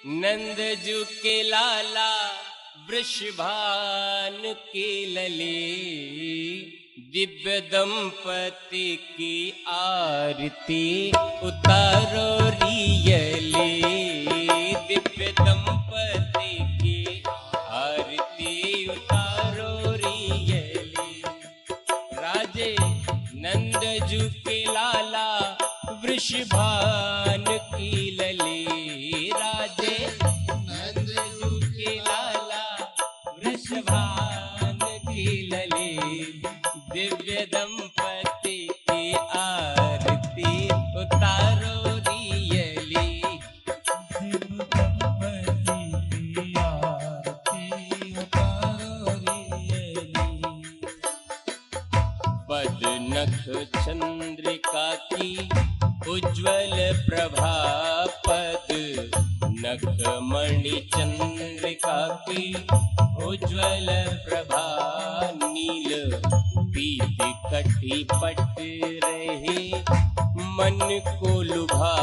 नंदजू के लाला वृषभान के लले, दिव्य दंपति की आरती उतारो रियले। दिव्य दंपति की आरती उतारो रियले। राजे नंदजू के लाला वृषभान की लले। राजे नंदजू के लाला वृषभान की लले, दिव्य दंपति की आरती उतारो रियली। दिव्य दंपति की आरती उतारो रियली। पद नख चंद्रिका की उज्ज्वल प्रभा, पद नख मणि चंद्रिका की उज्ज्वल प्रभा, नील पीत कटी पट रहे मन को लुभा।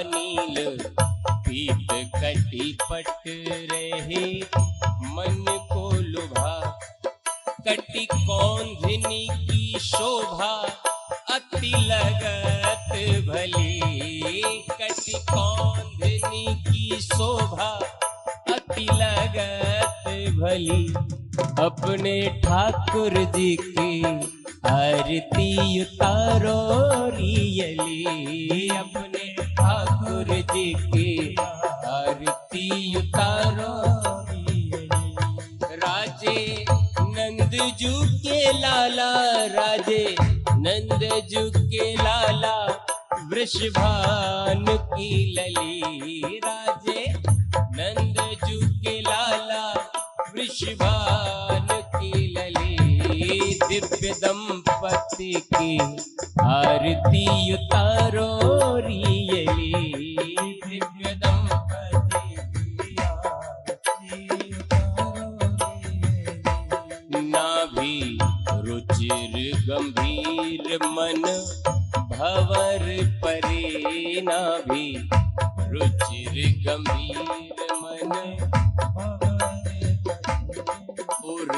नील पीत कटी पट रहे मन को लुभा। कटी कौंधनी की शोभा अति लगत भली। कटी कौंधनी की शोभा अति लगत भली। अपने ठाकुर जी की आरती उतारो रियली। अपने ठाकुर जी की आरती उतारो रियली। राजे नंदजू के लाला, राजे नंदजू के लाला वृषभान की लली। राजे नंदजू के लाला वृषभान की लली, दिव्य दंपति की आरती उतारो रियली। दिव्य दंपति की आरती उतारो रियली। नाभि रुचिर गंभीर मन भंवर परे। नाभि रुचिर गंभीर मन उर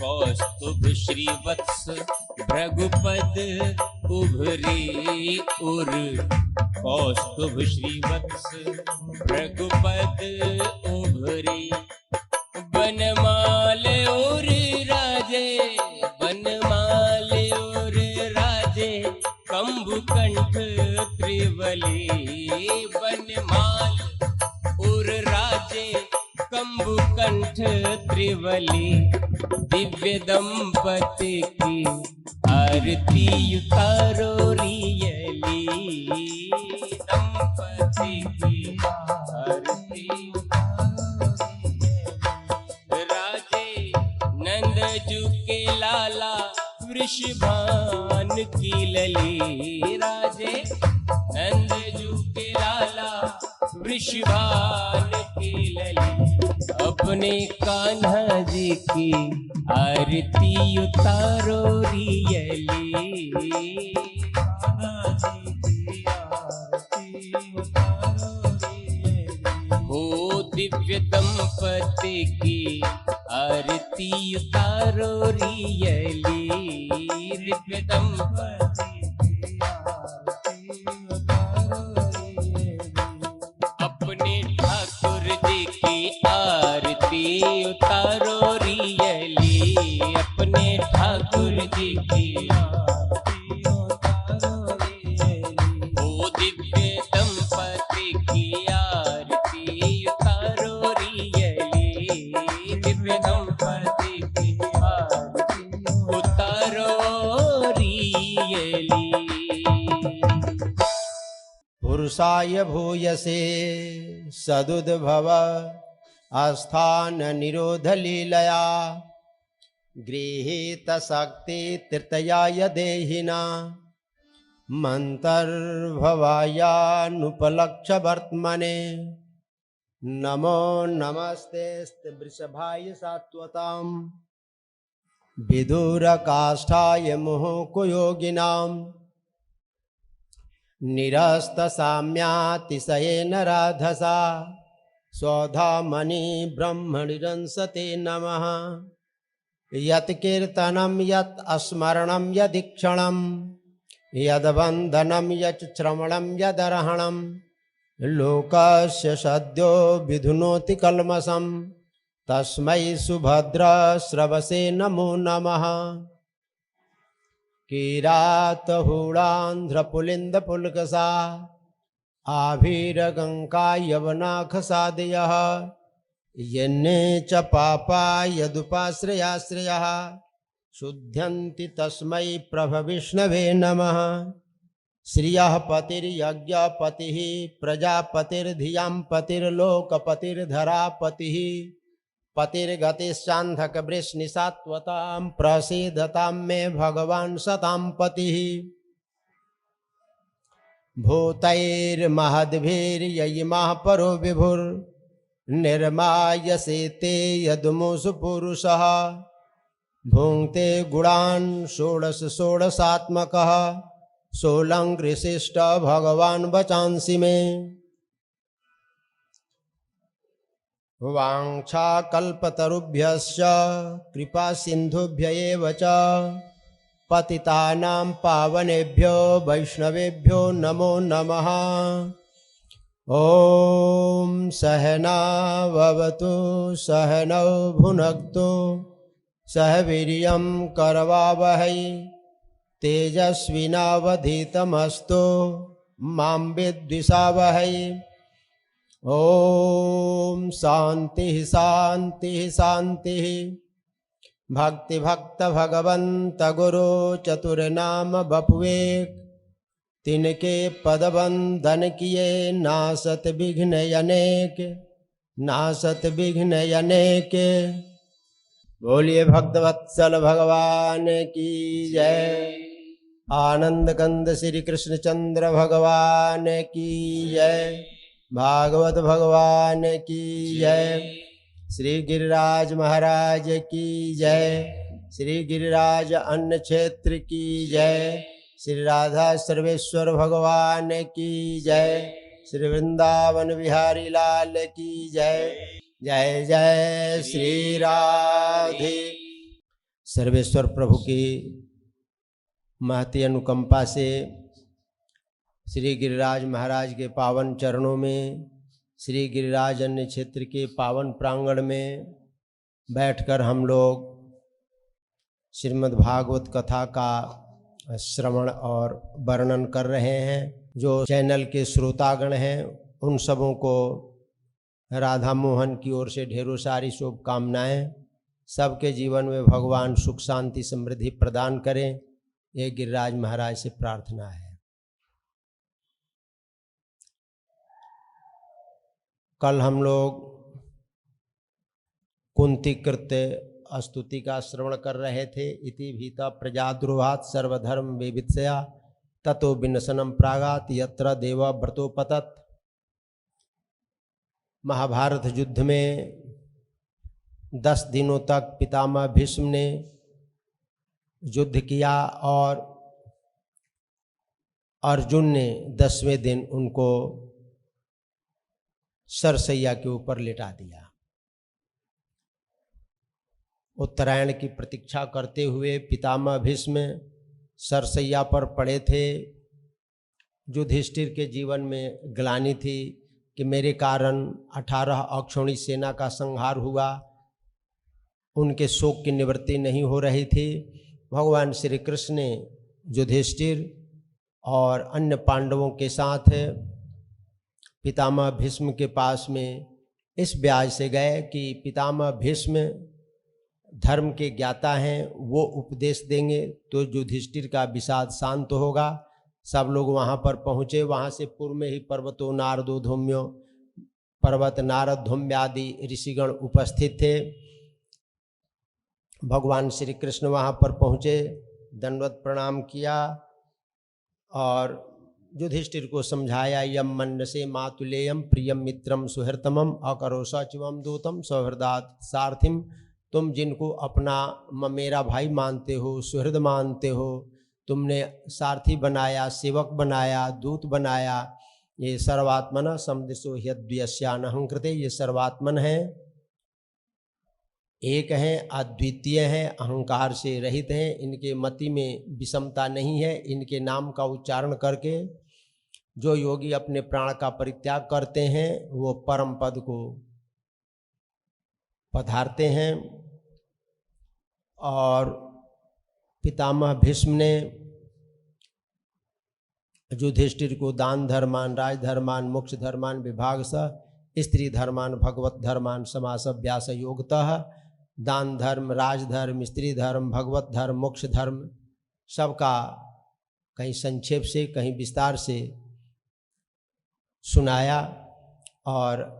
कौस्तुभ श्रीवत्स भृगुपद उभरे। उर कौस्तुभ श्रीवत्स भृगुपद उभरे। बनमाल और राजे, बनमाल और राजे कंबुकंठ त्रिवली। बनमाल और राजे कंबुकंठ त्रिवली, दिव्य दंपति की आरती उतारो रियली। दंपति की आरती उतारो रियली। राजे नंदजू के लाला वृषभान की लली। राजे नंदजू के लाला वृषभान की लली। अपने कान्हा जी की आरती उतारो रियली। कान्हा जी की आरती उतारो रियली। हो दिव्य दंपति की आरती उतारो रियली। दिव्य दंपति की आरती उतारो रियली। अपने ठाकुर जी की आरती उतारो रियली। अपने ठाकुर जी की आरती उतारो रियली। ओ दिव्य दंपति की आरती उतारो रियली। दिव्य दंपति की आरती उतारो रियली। पुरुषाय भूयसे सदुद्भव आस्थान निरोध लीलया, गृहीत शक्ति तृतीयाय देहिना, मंतर्भवायानुपलक्ष्य वर्त्मने। नमो नमस्ते वृषभाय सात्वताम्, विदुर काष्ठाय मुहुकुयोगिनाम्, निरस्त साम्यातिशयेन राधसा स्वधामनि ब्रह्मणिरंसते नमः। यत् कीर्तनं यत् स्मरणं यदीक्षणं यद्वन्दनं यत् श्रवणं यदर्हणं लोकस्य सद्यो विधुनोति कल्मषं तस्मै सुभद्रश्रवसे नमो नमः। किरातहूणान्ध्रपुलिन्दपुल्कसा आभीरगङ्का यवनाखसादयः यन्ने च पापा यदुपाश्रयाश्रयः शुध्यन्ति तस्मै प्रभविष्णवे नमः। श्रियः पतिर्यज्ञपतिः प्रजापतिर्धियां पतिर्लोकपतिर्धरापतिः पतिर्गतिश्चान्धकवृष्णिसात्वतां प्रसीदतां मे भगवान् सतां पतिः। भूतैर्महद्भिर्ययिमः परो विभुर्निर्मायसे ते यदमुषु पुरुषः भुङ्क्ते गुणान् षोडश षोडशात्मकः सोऽलङ्कृशिष्ट भगवान् वचांसि मे। वाञ्छाकल्पतरुभ्यश्च कृपा सिन्धुभ्य एव च पतितानां पावनेभ्यो वैष्णवेभ्यो नमो नमः। ॐ सहनाववतु सहनौ भुनक्तु सह वीर्यं करवावहै तेजस्विनावधीतमस्तु मां विद्विषावहै। ॐ शान्तिः शान्तिः शान्तिः। भक्ति भक्त भगवंत गुरु चतुर्नाम बपुएक तिनके पद बंदन किए नासत विघ्न अनेक नासत विघ्न अनेक। बोलिए भक्तवत्सल भगवान की जय। आनंद कंद श्री कृष्ण चंद्र भगवान की जय। भागवत भगवान की जय। श्री गिरिराज महाराज की जय। श्री गिरिराज अन्न क्षेत्र की जय। श्री राधा सर्वेश्वर भगवान की जय। श्री वृंदावन बिहारी लाल की जय। जय जय श्री राधे। सर्वेश्वर प्रभु की महती अनुकंपा से श्री गिरिराज महाराज के पावन चरणों में श्री गिरिराज अन्य क्षेत्र के पावन प्रांगण में बैठकर हम लोग श्रीमद् भागवत कथा का श्रवण और वर्णन कर रहे हैं। जो चैनल के श्रोतागण हैं उन सबों को राधा मोहन की ओर से ढेरों सारी शुभकामनाएं। सबके जीवन में भगवान सुख शांति समृद्धि प्रदान करें, ये गिरिराज महाराज से प्रार्थना है। कल हम लोग कुंती कृत्य स्तुति का श्रवण कर रहे थे। इति भीता प्रजाद्रुहात् सर्वधर्म विवित्सया ततो विनशनम प्रागात यत्र देव व्रतोपतत। महाभारत युद्ध में 10 दिनों तक पितामह भीष्म ने युद्ध किया और अर्जुन ने 10वें दिन उनको सरसैया के ऊपर लेटा दिया। उत्तरायण की प्रतीक्षा करते हुए पितामह भीष्म सरसैया पर पड़े थे। युधिष्ठिर के जीवन में ग्लानि थी कि मेरे कारण 18 अक्षौणी सेना का संहार हुआ। उनके शोक की निवृत्ति नहीं हो रही थी। भगवान श्री कृष्ण ने युधिष्ठिर और अन्य पांडवों के साथ पितामह भीष्म के पास में इस ब्याज से गए कि पितामह भीष्म धर्म के ज्ञाता हैं, वो उपदेश देंगे तो युधिष्ठिर का विषाद शांत होगा। सब लोग वहाँ पर पहुँचे। वहाँ से पूर्व में ही पर्वतो नारदो धौम्यो, पर्वत नारद धौम्य आदि ऋषिगण उपस्थित थे। भगवान श्री कृष्ण वहाँ पर पहुँचे, दंडवत प्रणाम किया और युधिष्ठिर को समझाया। यम मन्यसे मातुलेयम प्रियम मित्रम सुहृतमम अकरो सचिवम दूतम सौहृदात सारथिम। तुम जिनको अपना मेरा भाई मानते हो, सुहृद मानते हो, तुमने सारथी बनाया, सेवक बनाया, दूत बनाया, ये सर्वात्मन समदिशो ह्यद्वयस्यानहं कृते, ये सर्वात्मन है, एक हैं, अद्वितीय हैं, अहंकार से रहित हैं, इनके मति में विषमता नहीं है। इनके नाम का उच्चारण करके जो योगी अपने प्राण का परित्याग करते हैं वो परम पद को पधारते हैं। और पितामह भीष्म ने युधिष्ठिर को दान धर्मान, राजधर्मान, मोक्ष धर्मान विभाग सह स्त्री धर्मान, भगवत धर्मान समासव्यास योगतः, दान धर्म, राजधर्म, स्त्री धर्म, भगवत धर्म, मोक्ष धर्म सबका कहीं संक्षेप से कहीं विस्तार से सुनाया। और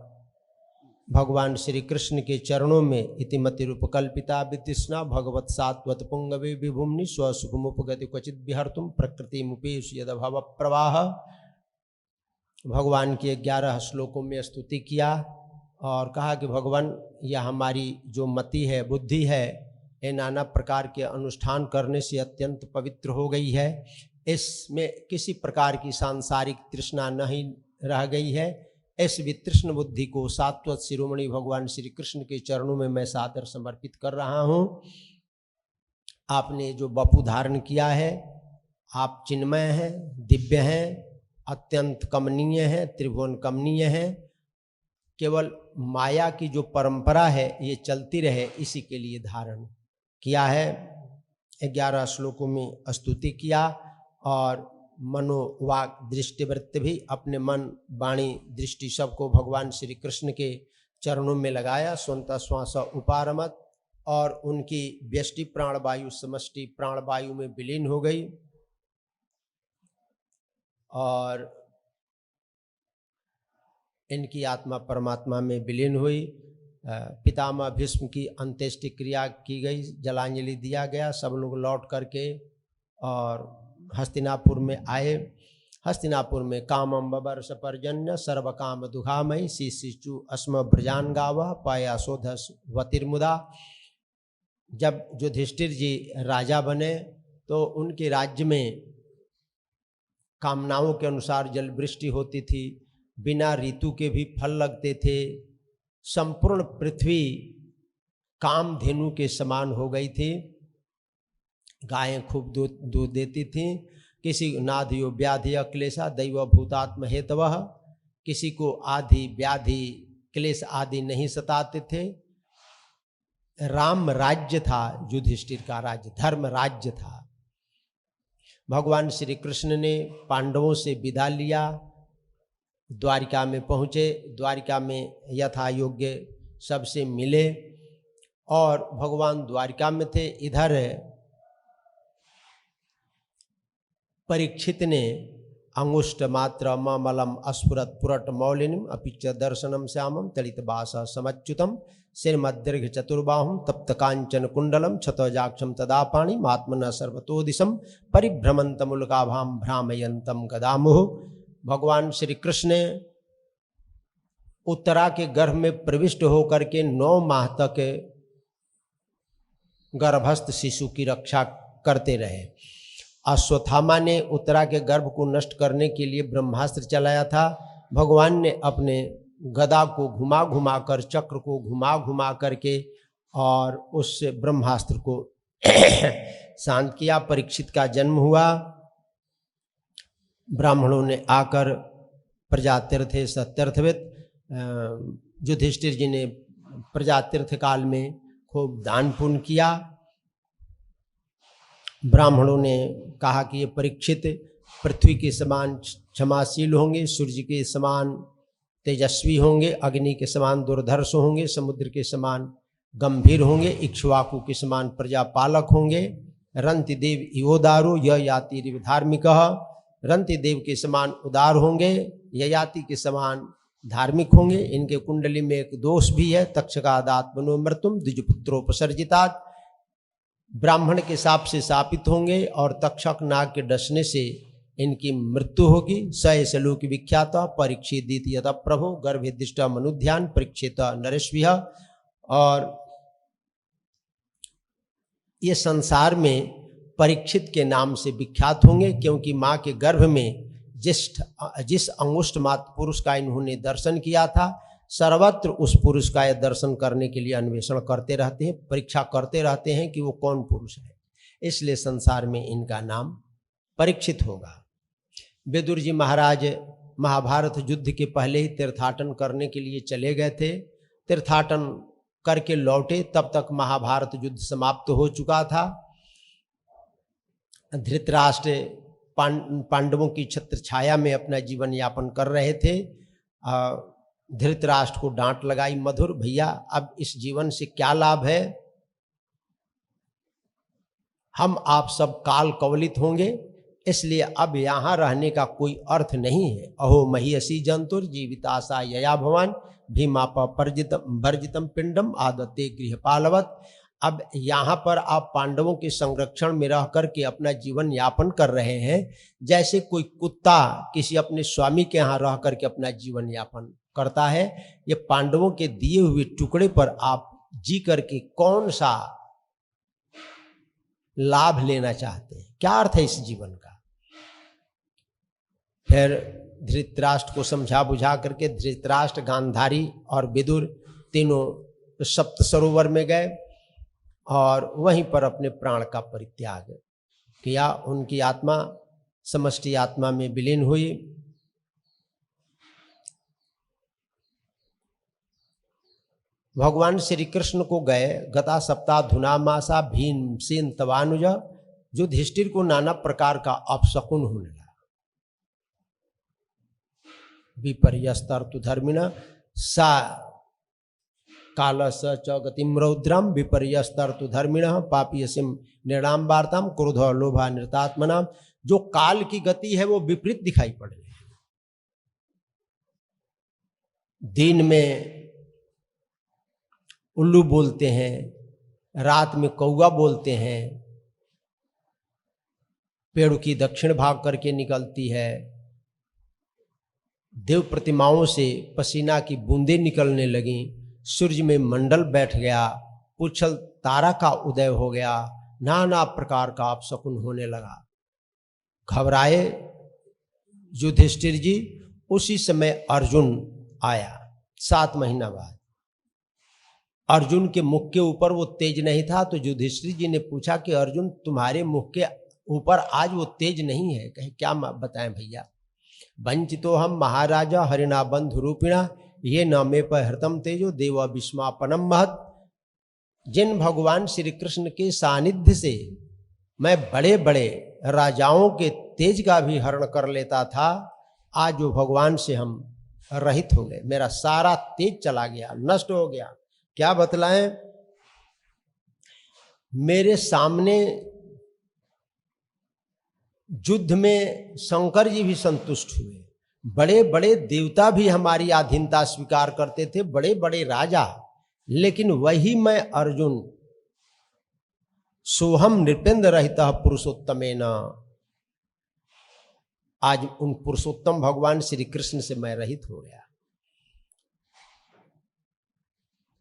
भगवान श्री कृष्ण के चरणों में इतिमति रूपकल्पिता वितृष्णा भगवत सात्वत पुंगवे विभुम्नि स्वसुखमुपगति क्वचित विहर्तुम प्रकृति मुपेश यद भव प्रवाह। भगवान के 11 श्लोकों में स्तुति किया और कहा कि भगवान यह हमारी जो मति है, बुद्धि है, ये नाना प्रकार के अनुष्ठान करने से अत्यंत पवित्र हो गई है। इसमें किसी प्रकार की सांसारिक तृष्णा नहीं रह गई है। इस वितृष्ण बुद्धि को सात्वत शिरोमणि भगवान श्री कृष्ण के चरणों में मैं सादर समर्पित कर रहा हूँ। आपने जो वपु धारण किया है, आप चिन्मय हैं, दिव्य हैं, अत्यंत कमनीय हैं, त्रिभुवन कमनीय हैं। केवल माया की जो परंपरा है ये चलती रहे, इसी के लिए धारण किया है। 11 श्लोकों में स्तुति किया और मनोवाक दृष्टिवृत्ति भी अपने मन, वाणी, दृष्टि सबको भगवान श्री कृष्ण के चरणों में लगाया। स्वंत श्वास उपारमत और उनकी व्यष्टि प्राणवायु समष्टि प्राणवायु में विलीन हो गई और इनकी आत्मा परमात्मा में विलीन हुई। पितामह भीष्म की अंत्येष्टि क्रिया की गई, जलांजलि दिया गया। सब लोग लौट करके और हस्तिनापुर में आए। हस्तिनापुर में कामम बबर्ष पर्जन्य सर्व काम दुघामयी शिशु अस्म ब्रजान गावा पायासोधस वतिर्मुदा। जब युधिष्ठिर जी राजा बने तो उनके राज्य में कामनाओं के अनुसार जल वृष्टि होती थी, बिना ऋतु के भी फल लगते थे। संपूर्ण पृथ्वी कामधेनु के समान हो गई थी। गायें खूब दूध देती थीं। किसी नाधियो व्याधि अक्लेशा दैव भूतात्म हेतवः, किसी को आदि व्याधि क्लेश आदि नहीं सताते थे। राम राज्य था, युधिष्ठिर का राज्य धर्म राज्य था। भगवान श्री कृष्ण ने पांडवों से विदा लिया, द्वारिका में पहुँचे। द्वारिका में यथा योग्य सबसे मिले और भगवान द्वारिका में थे। इधर परीक्षित ने अंगुष्ठ मात्र मलम अस्फुरत पुरट मौलिनीम अपिच दर्शनम श्यामम तलित बास समच्युतम श्रीमद्दीर्घ चतुर्बाहुम तप्त कांचन कुंडलम क्षतजाक्षम तदा पाणी महात्मन सर्वतो दिशम परिभ्रमंतमुलकाभाम भ्रामयंतम गदामुह। भगवान श्री कृष्ण ने उत्तरा के गर्भ में प्रविष्ट होकर के 9 माह तक गर्भस्थ शिशु की रक्षा करते रहे। अश्वत्थामा ने उत्तरा के गर्भ को नष्ट करने के लिए ब्रह्मास्त्र चलाया था। भगवान ने अपने गदा को घुमा घुमा कर, चक्र को घुमा घुमा करके और उससे ब्रह्मास्त्र को शांत किया। परीक्षित का जन्म हुआ। ब्राह्मणों ने आकर प्रजातीर्थे सत्यर्थवित, युधिष्ठिर जी ने प्रजातीर्थ काल में खूब दान पुण्य किया। ब्राह्मणों ने कहा कि ये परीक्षित पृथ्वी के समान क्षमाशील होंगे, सूर्य के समान तेजस्वी होंगे, अग्नि के समान दुर्धर्ष होंगे, समुद्र के समान गंभीर होंगे, इक्ष्वाकु के समान प्रजापालक होंगे। रंति देव इवोदारो ययाति धार्मिक, रंति देव के समान उदार होंगे, ययाति के समान धार्मिक होंगे। इनके कुंडली में एक दोष भी है, तक्षकादात्मनो मृत्युम द्विजपुत्रोपसर्जितात्। ब्राह्मण के शाप से शापित होंगे और तक्षक नाग के डसने से इनकी मृत्यु होगी। स लोक विख्यात परीक्षित द्वितीयत प्रभु गर्भेदिष्ट मनुध्यान परीक्षित नरेश्विह। और ये संसार में परीक्षित के नाम से विख्यात होंगे, क्योंकि माँ के गर्भ में जिस अंगुष्ठ मात्र पुरुष का इन्होंने दर्शन किया था, सर्वत्र उस पुरुष का ये दर्शन करने के लिए अन्वेषण करते रहते हैं, परीक्षा करते रहते हैं कि वो कौन पुरुष है। इसलिए संसार में इनका नाम परीक्षित होगा। विदुर जी महाराज महाभारत युद्ध के पहले ही तीर्थाटन करने के लिए चले गए थे। तीर्थाटन करके लौटे तब तक महाभारत युद्ध समाप्त हो चुका था। धृतराष्ट्र पांडवों की छत्र छाया में अपना जीवन यापन कर रहे थे। धृतराष्ट्र को डांट लगाई मधुर, भैया अब इस जीवन से क्या लाभ है, हम आप सब काल कवलित होंगे, इसलिए अब यहाँ रहने का कोई अर्थ नहीं है। अहो महीयसी जंतुर जीविताशा यया भवान भीमाप वर्जितम पिंडम आदत्ते गृहपालवत। अब यहाँ पर आप पांडवों के संरक्षण में रह करके अपना जीवन यापन कर रहे हैं, जैसे कोई कुत्ता किसी अपने स्वामी के यहाँ रह करके अपना जीवन यापन करता है। ये पांडवों के दिए हुए टुकड़े पर आप जी करके कौन सा लाभ लेना चाहते हैं, क्या अर्थ है इस जीवन का। फिर धृतराष्ट्र को समझा बुझा करके धृतराष्ट्र, गांधारी और विदुर तीनों सप्त सरोवर में गए और वहीं पर अपने प्राण का परित्याग किया। उनकी आत्मा समष्टि आत्मा में विलीन हुई। भगवान श्री कृष्ण को गए गता सप्ताह धुनामासा भीमसेन तवानुज, युधिष्ठिर को नाना प्रकार का अपशकुन होने लगा। विपर्यस्तर्तु धर्मिण सा कालस च गतिम रौद्रम विपर्यस्तर्तु धर्मिण पापीयसिम निर्णाम वार्ताम क्रोध लोभा नृतात्मनाम। जो काल की गति है वो विपरीत दिखाई पड़ रही है। दिन में उल्लू बोलते हैं, रात में कौवा बोलते हैं, पेड़ की दक्षिण भाग करके निकलती है, देव प्रतिमाओं से पसीना की बूंदें निकलने लगी, सूर्य में मंडल बैठ गया, पुच्छल तारा का उदय हो गया, नाना प्रकार का अपशकुन होने लगा। घबराए युधिष्ठिर जी। उसी समय अर्जुन आया 7 महीना बाद। अर्जुन के मुख के ऊपर वो तेज नहीं था, तो युधिष्ठिर जी ने पूछा कि अर्जुन तुम्हारे मुख के ऊपर आज वो तेज नहीं है। कहे क्या बताएं भैया। वंचितो हम महाराजा हरिणा बंधु रूपिणा ये न मे पर हृतम तेजो देव विस्मापनम महत। जिन भगवान श्री कृष्ण के सानिध्य से मैं बड़े बड़े राजाओं के तेज का भी हरण कर लेता था, आज वो भगवान से हम रहित हो गए, मेरा सारा तेज चला गया, नष्ट हो गया। क्या बतलाएं। मेरे सामने युद्ध में शंकर जी भी संतुष्ट हुए, बड़े बड़े देवता भी हमारी अधीनता स्वीकार करते थे, बड़े बड़े राजा, लेकिन वही मैं अर्जुन सोहम नृपेंद्र रहितः पुरुषोत्तमेन, आज उन पुरुषोत्तम भगवान श्री कृष्ण से मैं रहित हो गया।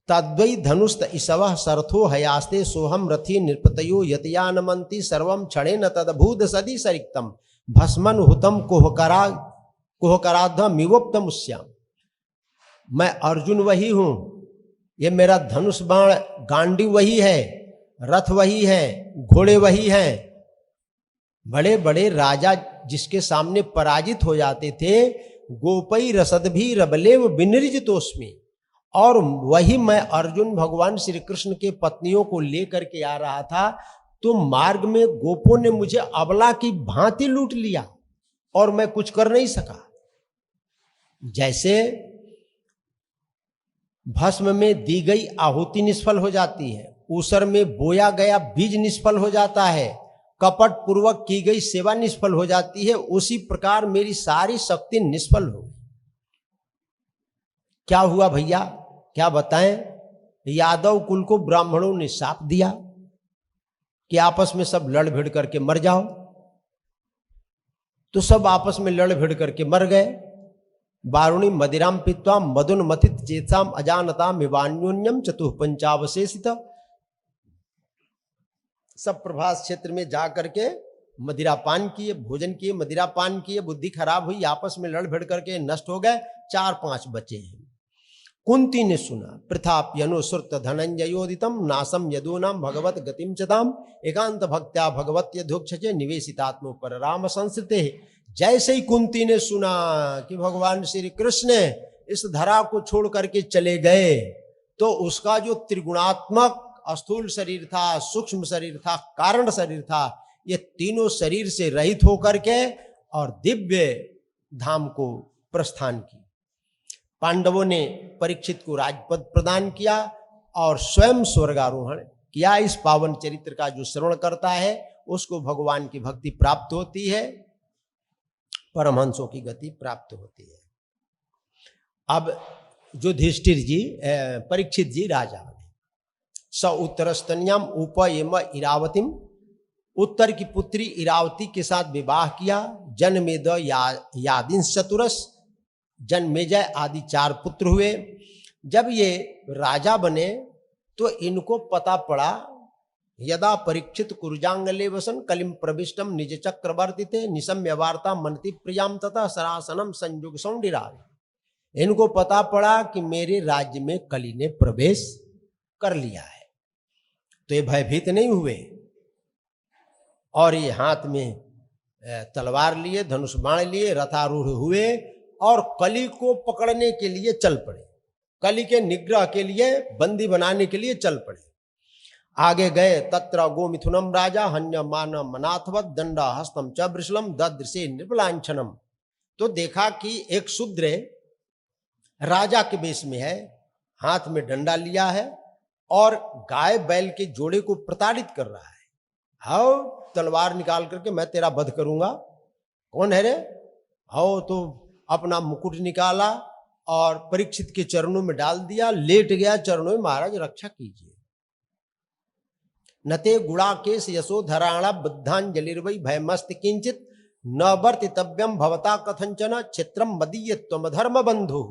तद्वै धनुस्त इसवः सर्थो हयास्ते सोहम रथी नृपतयो यतयानमंति सर्वम क्षणेन तदभूत सदी सरिक्तम भस्मन हुतम कुहकराधमिवोक्तम उस्याम। मैं अर्जुन वही हूं, ये मेरा धनुष बाण गांडी वही है, रथ वही है, घोड़े वही हैं। बड़े बड़े राजा जिसके सामने पराजित हो जाते थे, गोपई रसद भी रबलेव विनिर्जितोस्मि, और वही मैं अर्जुन भगवान श्री कृष्ण के पत्नियों को लेकर के आ रहा था, तो मार्ग में गोपों ने मुझे अबला की भांति लूट लिया और मैं कुछ कर नहीं सका। जैसे भस्म में दी गई आहुति निष्फल हो जाती है, ऊसर में बोया गया बीज निष्फल हो जाता है, कपट पूर्वक की गई सेवा निष्फल हो जाती है, उसी प्रकार मेरी सारी शक्ति निष्फल हो गई। क्या हुआ भैया, क्या बताएं। यादव कुल को ब्राह्मणों ने शाप दिया कि आपस में सब लड़ भिड़ करके मर जाओ, तो सब आपस में लड़ भिड़ करके मर गए। वारुणी मदिराम पीत्वा मदुन्मथित चेताम अजानताम विवान्योन्यम चतुः पंचावशेषित। सब प्रभास क्षेत्र में जा करके मदिरा पान किए, भोजन किए, मदिरा पान किए, बुद्धि खराब हुई, आपस में लड़ भिड़ करके नष्ट हो गए, 4-5 बचे हैं। कुंती ने सुना, पृथाप्यनुसृत धनंजयोदितम नासम यदूनाम भगवत गतिम चताम एकांत भक्त्या भगवत्यधुक्षचे निवेशितात्मो पर राम संस्कृते। जैसे ही कुंती ने सुना कि भगवान श्री कृष्ण इस धरा को छोड़ करके चले गए, तो उसका जो त्रिगुणात्मक स्थूल शरीर था, सूक्ष्म शरीर था, कारण शरीर था, ये तीनों शरीर से रहित होकर के और दिव्य धाम को प्रस्थान की। पांडवों ने परीक्षित को राजपद प्रदान किया और स्वयं स्वर्गारोहण किया। इस पावन चरित्र का जो श्रवण करता है उसको भगवान की भक्ति प्राप्त होती है, परमहंसों की गति प्राप्त होती है। अब युधिष्ठिर जी, परीक्षित जी राजा बने। स उत्तरस्तन्याम उपयम इरावतीम, उत्तर की पुत्री इरावती के साथ विवाह किया। जन्मेद यादिंस चतुरस, जन्मेजय आदि 4 पुत्र हुए। जब ये राजा बने तो इनको पता पड़ा, यदा परीक्षित कुरुजांगले वसन कलिम प्रविष्टम निज चक्रवर्तीते निशम्य वार्ता मनति प्रियाम तथा सरासनम संयुग सौंडिराल। इनको पता पड़ा कि मेरे राज्य में कली ने प्रवेश कर लिया है, तो ये भयभीत नहीं हुए और ये हाथ में तलवार लिए, धनुष बाण लिए, रथारूढ़ हुए और कली को पकड़ने के लिए चल पड़े। कली के निग्रह के लिए, बंदी बनाने के लिए चल पड़े। आगे गए, तत्र गोमिथुनम राजा हन्य मान मनाथवत दंडा हस्तम च वृषलम ददृशे निर्बलांछनम। तो देखा कि एक शूद्र राजा के वेश में है, हाथ में डंडा लिया है और गाय बैल के जोड़े को प्रताड़ित कर रहा है। हाओ, तलवार निकाल करके मैं तेरा वध करूंगा। कौन है रे? हाओ, तो अपना मुकुट निकाला और परीक्षित के चरणों में डाल दिया, लेट गया चरणों में, महाराज रक्षा कीजिए। नते गुणाकेश यशो धराणा बुद्धांजलिर्वै भयमस्त किंचित न वर्तितव्यम भवता कथंचन क्षेत्रम मदीय त्वम धर्म बंधु।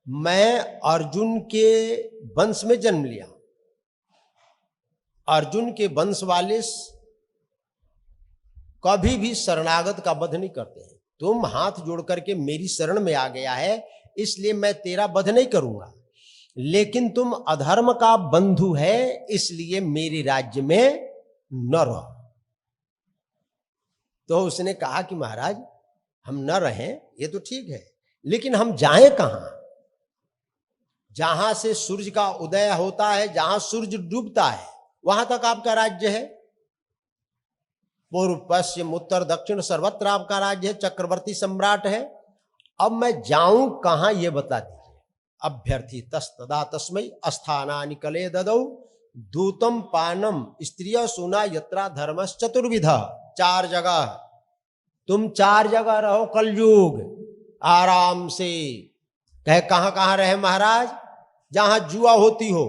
मैं अर्जुन के वंश में जन्म लिया, अर्जुन के वंश वाले कभी भी शरणागत का वध नहीं करते हैं। तुम हाथ जोड़ करके मेरी शरण में आ गया है, इसलिए मैं तेरा वध नहीं करूंगा, लेकिन तुम अधर्म का बंधु है, इसलिए मेरे राज्य में न रहो। तो उसने कहा कि महाराज हम न रहें ये तो ठीक है, लेकिन हम जाएं कहां? जहां से सूर्य का उदय होता है, जहां सूर्य डूबता है, वहां तक आपका राज्य है। पूर्व पश्चिम उत्तर दक्षिण सर्वत्र आपका राज्य है, चक्रवर्ती सम्राट है। अब मैं जाऊं कहां ये बता दीजिए। अभ्यर्थी तस्तदा तस्मै अस्थानानि कले ददौ दूतम पानम स्त्रिय सुना यत्रा धर्मस चतुर्विधा। 4 जगह, तुम 4 जगह रहो कलयुग आराम से। कहे कहां कहां रहे महाराज? जहां जुआ होती हो,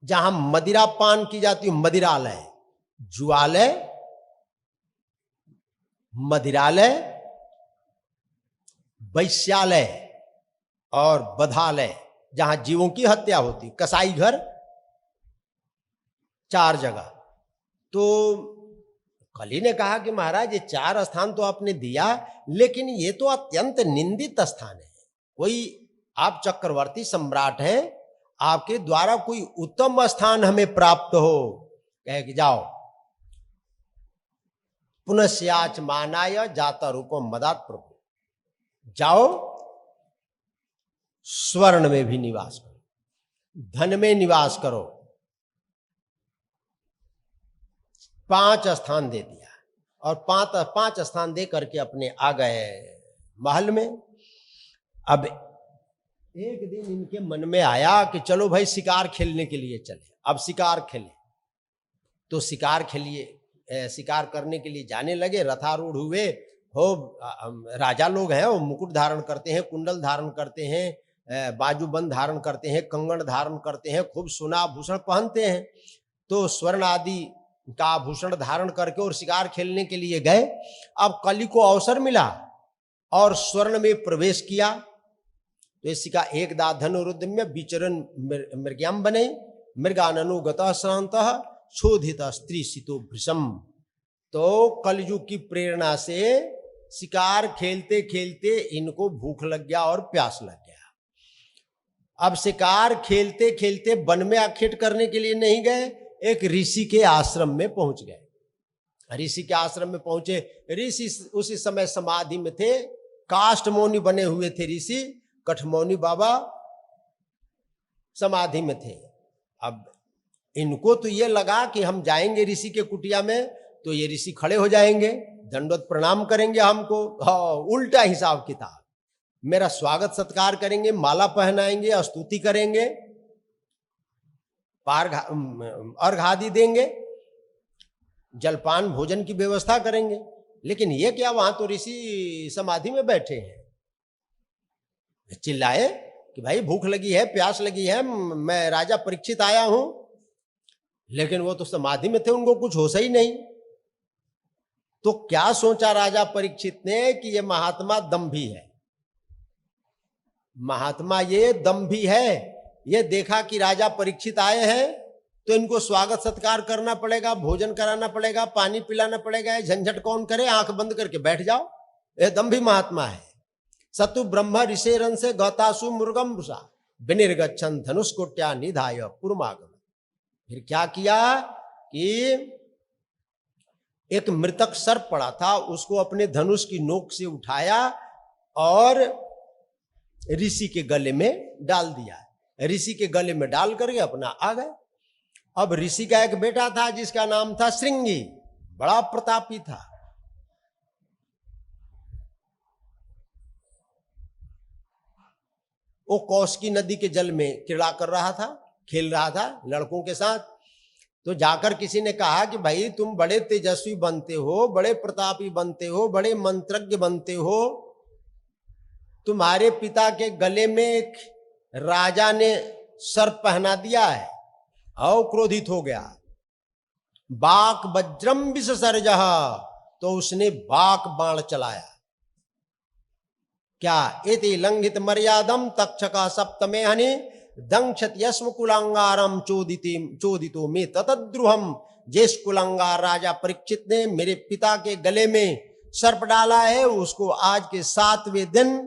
जहां मदिरा पान की जाती हो, मदिरालय, जुआलय, मदिरालय, वैश्यालय और बधालय, जहां जीवों की हत्या होती, कसाई घर, 4 जगह। तो कली ने कहा कि महाराज ये 4 स्थान तो आपने दिया, लेकिन ये तो अत्यंत निंदित स्थान है। कोई आप चक्रवर्ती सम्राट हैं, आपके द्वारा कोई उत्तम स्थान हमें प्राप्त हो। कहे कि जाओ, पुनस्याच मानाय जाता रूपम मदात प्रभु, जाओ स्वर्ण में भी निवास करो, धन में निवास करो। 5 स्थान दे दिया और 5 स्थान दे करके अपने आ गए महल में। अब एक दिन इनके मन में आया कि चलो भाई शिकार खेलने के लिए चले। अब शिकार खेले तो शिकार खेलिए, शिकार करने के लिए जाने लगे। रथारूढ़ हुए हो, राजा लोग हैं, वो मुकुट धारण करते हैं, कुंडल धारण करते हैं, बाजूबंद धारण करते हैं, कंगन धारण करते हैं, खूब सोना आभूषण पहनते हैं। तो स्वर्ण आदि का आभूषण धारण करके और शिकार खेलने के लिए गए। अब कली को अवसर मिला और स्वर्ण में प्रवेश किया। तो इसी का एक दा धनुरुद्यम्य विचरण मृग्याम बने, मृगाननुगत श्रांत शोधित स्त्री सितो भृशम। तो कलयुग की प्रेरणा से शिकार खेलते खेलते इनको भूख लग गया और प्यास लग गया। अब शिकार खेलते खेलते वन में आखेट करने के लिए नहीं गए, एक ऋषि के आश्रम में पहुंच गए। ऋषि के आश्रम में पहुंचे, ऋषि उसी समय समाधि में थे, काष्ठमौनी बने हुए थे ऋषि, कठमौनी बाबा समाधि में थे। अब इनको तो ये लगा कि हम जाएंगे ऋषि के कुटिया में तो ये ऋषि खड़े हो जाएंगे, दंडवत प्रणाम करेंगे हमको। हाँ, उल्टा हिसाब किताब, मेरा स्वागत सत्कार करेंगे, माला पहनाएंगे, स्तुति करेंगे, अर्घ आदि देंगे, जलपान भोजन की व्यवस्था करेंगे। लेकिन ये क्या, वहां तो ऋषि समाधि में बैठे हैं। चिल्लाए कि भाई भूख लगी है, प्यास लगी है, मैं राजा परीक्षित आया हूं। लेकिन वो तो समाधि में थे, उनको कुछ होश ही नहीं। तो क्या सोचा राजा परीक्षित ने कि ये महात्मा दंभी है, महात्मा ये दंभी है। ये देखा कि राजा परीक्षित आए हैं तो इनको स्वागत सत्कार करना पड़ेगा, भोजन कराना पड़ेगा, पानी पिलाना पड़ेगा, ये झंझट कौन करे, आंख बंद करके बैठ जाओ। ये दंभी महात्मा है। सतु ब्रह्म ऋषेरन से गौतासु मुर्गम भूषा विनिर्गच्छन धनुष्कोट्या निधाय पुरमागम। फिर क्या किया कि एक मृतक सर्प पड़ा था, उसको अपने धनुष की नोक से उठाया और ऋषि के गले में डाल दिया। ऋषि के गले में डाल करके अपना आ गए। अब ऋषि का एक बेटा था जिसका नाम था श्रृंगी, बड़ा प्रतापी था। वो कौशिकी नदी के जल में क्रीड़ा कर रहा था, खेल रहा था लड़कों के साथ। तो जाकर किसी ने कहा कि भाई तुम बड़े तेजस्वी बनते हो, बड़े प्रतापी बनते हो, बड़े मंत्रज्ञ बनते हो, तुम्हारे पिता के गले में एक राजा ने सर्प पहना दिया है। और क्रोधित हो गया। बाक वज्रम विसर्जह, तो उसने बाक बाण चलाया। क्या इति लंघित मर्यादम तक्षका सप्तमे हनि दंक्षत यस्म कुलांगारम चोदितो में ततद्रुहम। जिस कुलांगार राजा परीक्षित ने मेरे पिता के गले में सर्प डाला है, उसको आज के 7वें दिन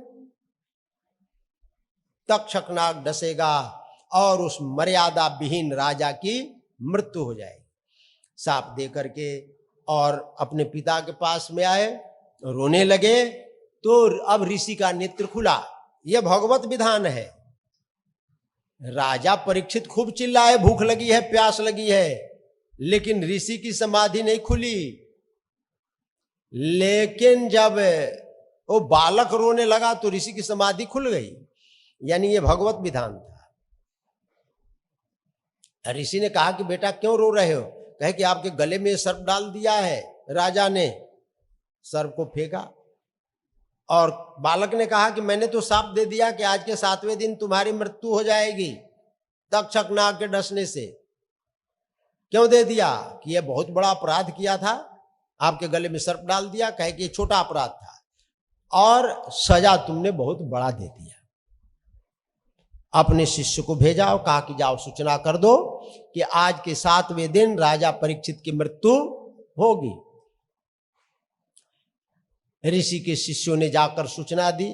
तक्षक नाग डसेगा और उस मर्यादा विहीन राजा की मृत्यु हो जाएगी। साप दे करके और अपने पिता के पास में आए, रोने लगे। तो अब ऋषि का नेत्र खुला। यह भगवत विधान है। राजा परीक्षित खूब चिल्लाए, भूख लगी है, प्यास लगी है, लेकिन ऋषि की समाधि नहीं खुली। लेकिन जब वो बालक रोने लगा तो ऋषि की समाधि खुल गई। यानी ये भगवत विधान था। ऋषि ने कहा कि बेटा क्यों रो रहे हो? कहे कि आपके गले में सर्प डाल दिया है राजा ने। सर्प को फेंका और बालक ने कहा कि मैंने तो साफ दे दिया कि आज के 7वें दिन तुम्हारी मृत्यु हो जाएगी तक्षक नाग के डसने से। क्यों दे दिया? कि यह बहुत बड़ा अपराध किया था, आपके गले में सर्प डाल दिया। कहे कि छोटा अपराध था और सजा तुमने बहुत बड़ा दे दिया। अपने शिष्य को भेजा और कहा कि जाओ सूचना कर दो कि आज के 7वें दिन राजा परीक्षित की मृत्यु होगी। ऋषि के शिष्यों ने जाकर सूचना दी।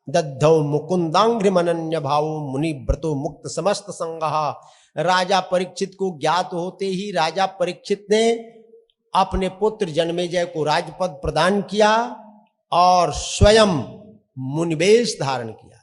दद्धौ मुकुंदांघ्रिमनन्य भावो मुनि व्रतो मुक्त समस्त संगहा। राजा परीक्षित को ज्ञात होते ही राजा परीक्षित ने अपने पुत्र जन्मेजय को राजपद प्रदान किया और स्वयं मुनिवेश धारण किया।